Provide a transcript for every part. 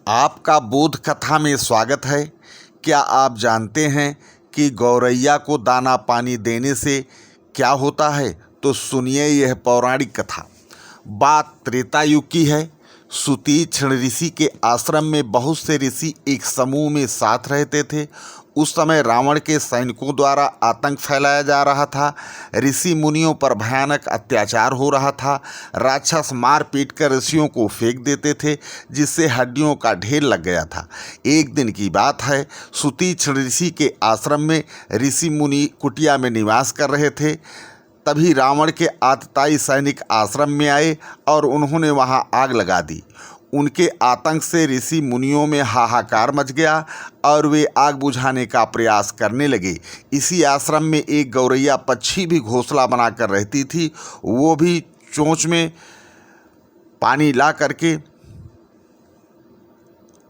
आपका बोध कथा में स्वागत है। क्या आप जानते हैं कि गौरैया को दाना पानी देने से क्या होता है? तो सुनिए यह पौराणिक कथा। बात त्रेता युग की है। सुतीक्ष्ण ऋषि के आश्रम में बहुत से ऋषि एक समूह में साथ रहते थे। उस समय रावण के सैनिकों द्वारा आतंक फैलाया जा रहा था। ऋषि मुनियों पर भयानक अत्याचार हो रहा था। राक्षस मार पीट कर ऋषियों को फेंक देते थे, जिससे हड्डियों का ढेर लग गया था। एक दिन की बात है, सुतीक्ष्ण ऋषि के आश्रम में ऋषि मुनि कुटिया में निवास कर रहे थे। तभी रावण के आतताई सैनिक आश्रम में आए और उन्होंने वहां आग लगा दी। उनके आतंक से ऋषि मुनियों में हाहाकार मच गया और वे आग बुझाने का प्रयास करने लगे। इसी आश्रम में एक गौरैया पक्षी भी घोंसला बनाकर रहती थी। वो भी चोंच में पानी ला करके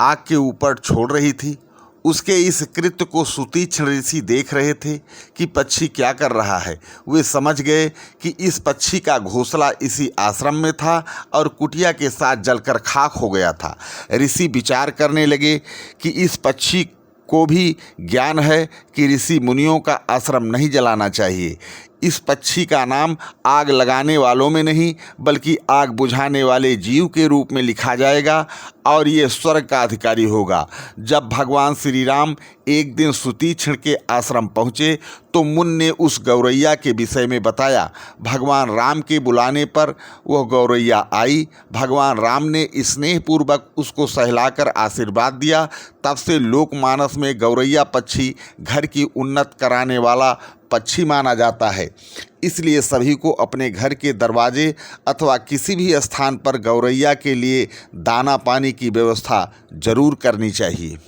आग के ऊपर छोड़ रही थी। उसके इस कृत्य को सुतीक्ष्ण ऋषि देख रहे थे कि पक्षी क्या कर रहा है। वे समझ गए कि इस पक्षी का घोंसला इसी आश्रम में था और कुटिया के साथ जलकर खाक हो गया था। ऋषि विचार करने लगे कि इस पक्षी को भी ज्ञान है कि ऋषि मुनियों का आश्रम नहीं जलाना चाहिए। इस पक्षी का नाम आग लगाने वालों में नहीं बल्कि आग बुझाने वाले जीव के रूप में लिखा जाएगा और ये स्वर्ग का अधिकारी होगा। जब भगवान श्री राम एक दिन सुतीक्ष्ण के आश्रम पहुँचे तो मुनि ने उस गौरैया के विषय में बताया। भगवान राम के बुलाने पर वह गौरैया आई। भगवान राम ने स्नेहपूर्वक उसको सहलाकर आशीर्वाद दिया। तब से लोकमानस में गौरैया पक्षी घर की उन्नत कराने वाला पक्षी माना जाता है। इसलिए सभी को अपने घर के दरवाजे अथवा किसी भी स्थान पर गौरैया के लिए दाना पानी की व्यवस्था जरूर करनी चाहिए।